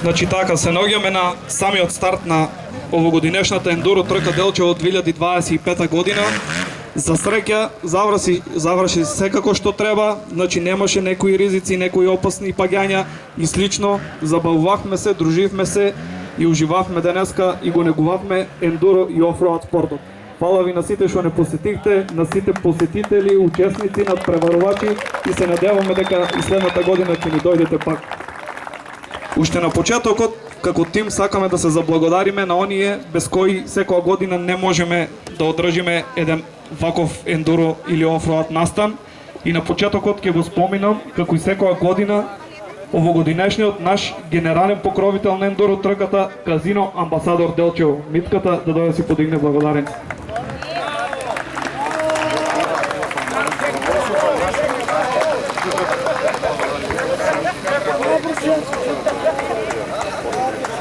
Значи така, се наоѓаме на самиот старт на овогодинешната ендуро трка Делчево 2025 година. За среќа заврши секако што треба, значи немаше некои ризици, некои опасни паѓања и слично. Забавувавме се, друживме се и уживавме денеска и го негувавме ендуро и офроад спортот. Фала ви на сите што не посетихте, на сите посетители, учесници, надпреварувачи и се надеваме дека и следната година ќе ни дојдете пак. Уште на почетокот, како тим сакаме да се заблагодариме на оние без кои секоја година не можеме да одржиме еден ваков ендуро или офроад настан. И на почетокот ќе го споминам како и секоја година овогодинешниот наш генерален покровител на ендуро трката Казино Амбасадор Делчево. Митката да дојде си подигне благодаренци.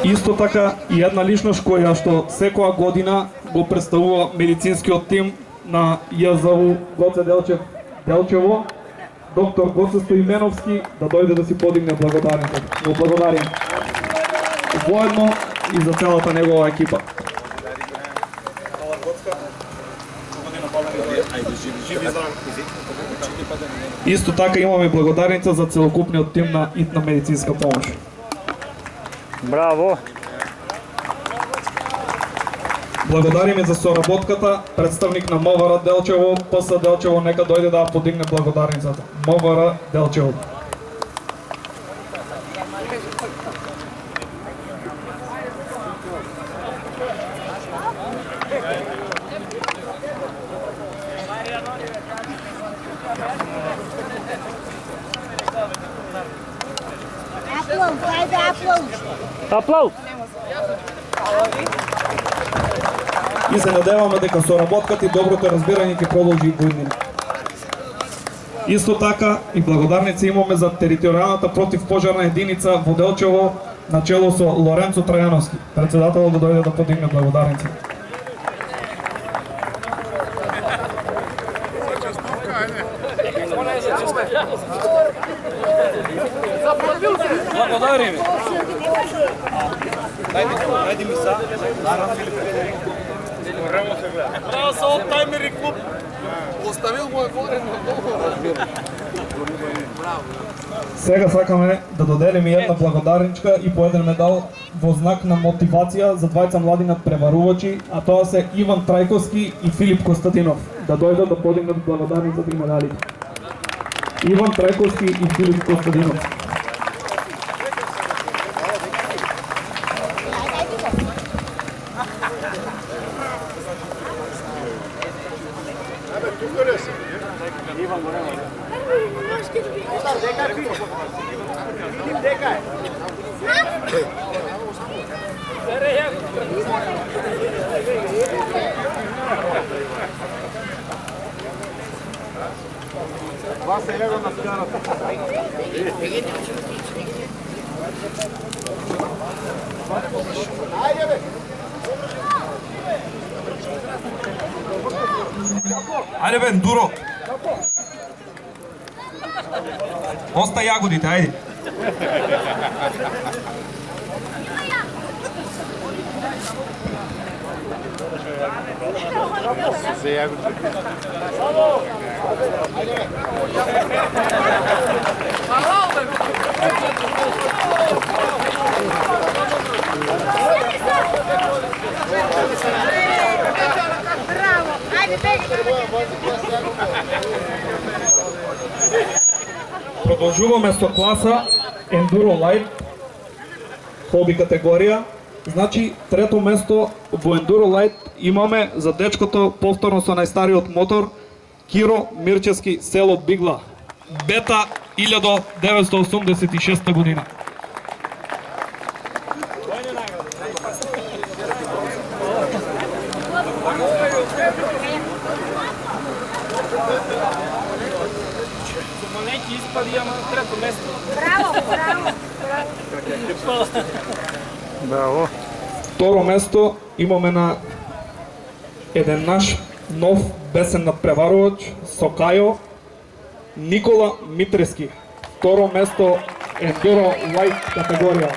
Исто така и една личност која што секоја година го представува медицинскиот тим на ЈЗУ Гоце Делчево, доктор Гоце Стоименовски, да дојде да си подигне благодаренце. Го благодарим воедно и за целата негова екипа. Исто така имаме благодарница за целокупниот тим на ИТНА медицинска помош. Браво! Благодариме за соработката, представник на МВР Делчево, ПС Делчево, нека дојде да подигне благодарницата. МВР Делчево. Аплауз! И се надеваме дека соработката и доброто разбирање ќе продолжи и година. Исто така и благодарници имаме за територијалната противпожарна единица во Делчево на чело со Лоренцо Трајановски. Председателот да дојде да подигне благодарници. Благодариме. Најди ми са. Браво са од таймери клуб. Оставил го е горе надолу. Сега сакаме да доделиме една благодарничка и по еден медал во знак на мотивација за двајца млади надпреварувачи, а тоа се Иван Трајковски и Филип Костадинов. Да дојдат да подигнат благодарницата и медалите. Иван Трајковски и Филип Костадинов. Ајде бе, Дуро. Оста јагодите, ајде. Продолжуваме со класа Enduro Light хоби категорија. Значи, трето место во Enduro Light имаме за дечкото повторно со најстариот мотор Киро Мирчевски, село Бигла. Бета 1986 година. Трето место. Браво! Второ место имаме на еден наш нов бесен надпреварувач со Кајо Никола Митрески. Второ место Enduro Light категорија.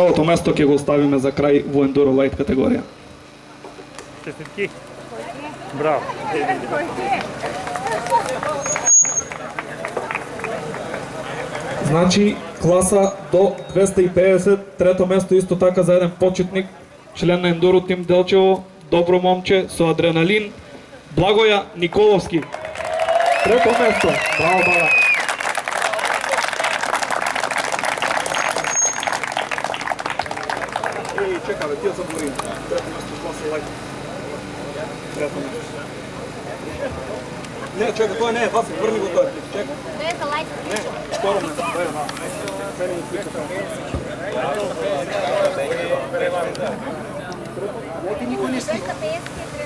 Правото место ќе го оставиме за крај во Enduro Light категорија. Честитки. Браво. Значи, класа до 250, трето место исто така за еден почетник, член на Enduro Тим Делчево, добро момче со адреналин, Благоја Николовски. Трето место. Браво, бара. Чекаме, ти ја заборим. Трето место, класа Light. Трето место. Не, чекай, тоа не е, Васи, врни го тоа. Чекай. Тоа е за лајт. Не, второ место, тоа е на.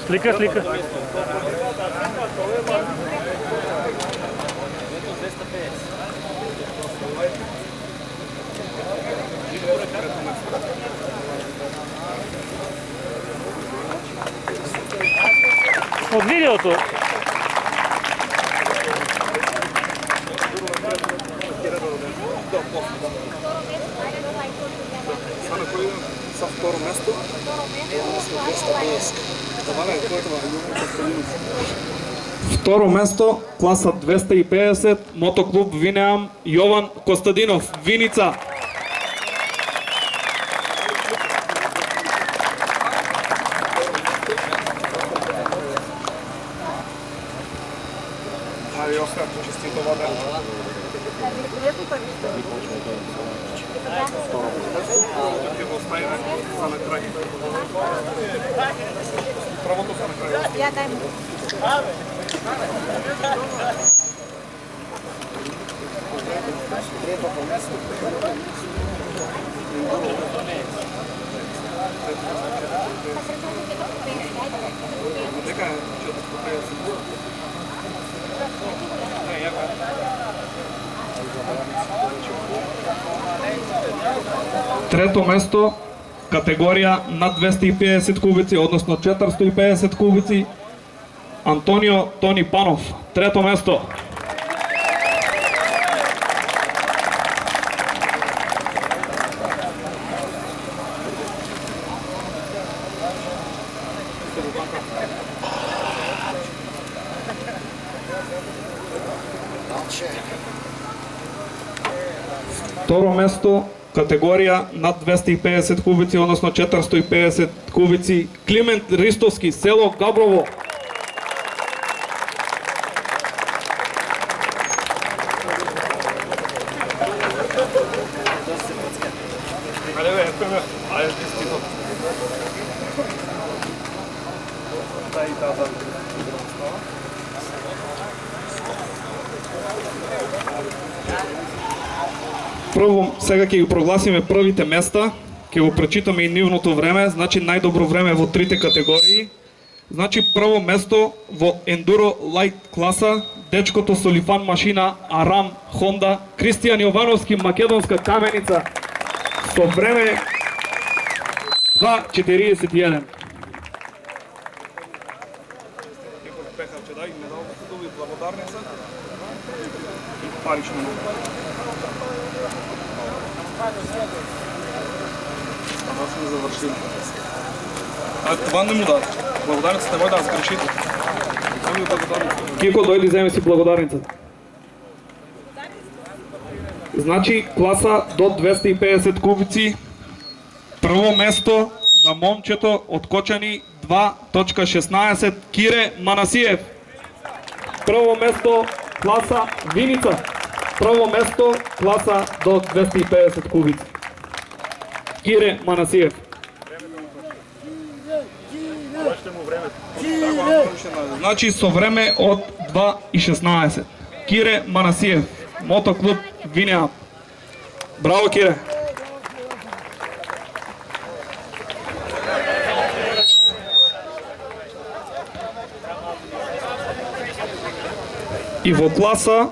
Слика, слика. Од видеото. Sa второ место. Второ место, класа 250, мотоклуб Винеам, Јован Костадинов, Виница. Ајде, Оскар, честито ваде. Ќе го оставиме за на крај. Правото за на крај. Ја дај му. Дека е 450. Трето место, категорија над 250 кубици, односно 450 кубици, Антонио Тони Панов. Трето место. Второ место, категорија над 250 кубици, односно 450 кубици, Климент Ристовски, село Габрово. Прво, сега ќе ги прогласиме првите места, ќе го прочитаме и нивното време, значи најдобро време во трите категории. Значи прво место во Enduro Light класа, дечкото со Лифан машина, Арам Honda, Кристијан Јовановски, македонска каменица, со време 2:41. Сме завршили. Това не му даде. Благодарницата може да разгрешите. Кико, дојди, земи си благодарницата. Значи, класа до 250 кубици. Прво место за момчето од Кочани 2.16 Кире Манасиев. Прво место класа Виница. Прво место класа до 250 кубици. Кире Манасиев. Значи со време од 2.16. Кире Манасиев, мотоклуб Винеам. Браво, Кире. И во класа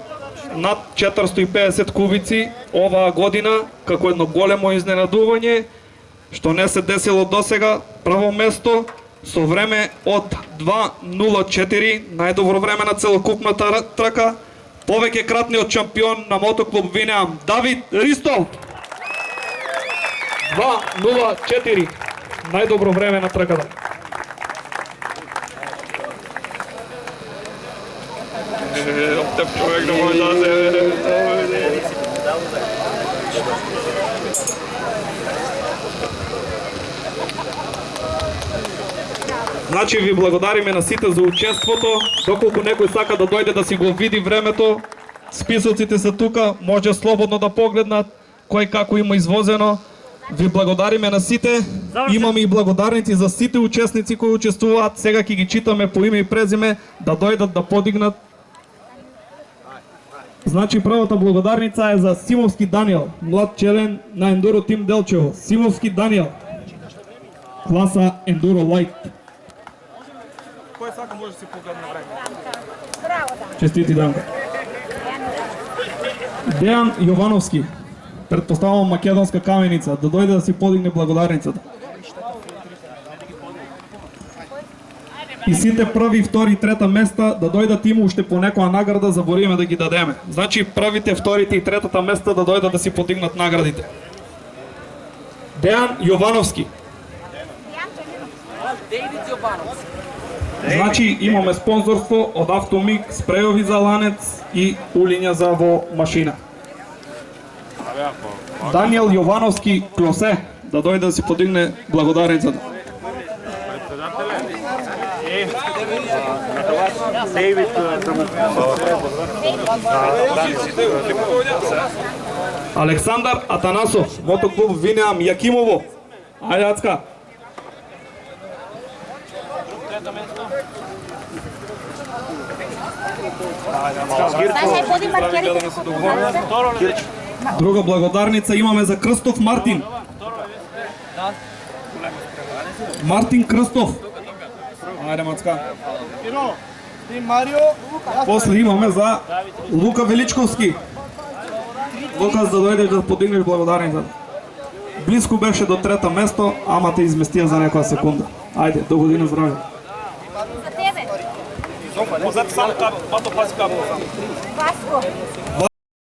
над 450 кубици оваа година, како едно големо изненадување, што не се десило досега, прво место со време од 2.04, најдобро време на целокупната трака, повеќе кратниот шампион на мотоклуб Винеам, Давид Ристов. 2:04. Најдобро време на трката. Оптеп човек да може да се... Значи ви благодариме на сите за учеството. Доколку некој сака да дојде да си го види времето, списоците се тука, може слободно да погледнат кој како има извозено. Ви благодариме на сите. Имаме и благодарници за сите учесници кои учествуваат. Сега ќе ги читаме по име и презиме да дојдат да подигнат. Значи првата благодарница е за Симовски Даниел, млад член на Ендуро Тим Делчево. Симовски Даниел, класа Ендуро Light. Кој сака може да си погледне време. Браво, да. Честити, Данка. Дејан Јовановски, предпоставувам македонска каменица, да дојде да си подигне благодарницата. И сите први, втори, трета места да дојдат, има уште по некоја награда, забориме да ги дадеме. Значи првите, вторите и третата места да дојдат да си подигнат наградите. Дејан Јовановски. Значи имаме спонзорство од Автомик, спрејови за ланец и улиња за во машина. Даниел Јовановски Клосе да дојде да си подигне благодарницата. Александар Атанасов, мотоклуб Винеам Јакимово. Ајде, Ацка. Саша, поди маркерите како договорите. Друга благодарница имаме за Крстов Мартин. Мартин Крстов. Ајде, Мацка. Ти Марио, После имаме за Лука Величковски. Лукас да дојдеш да подигнеш благодарницата. Близко беше до трета место, ама те изместија за некоја секунда. Ајде, до година здравје. За тебе. позад само Васко. Васко.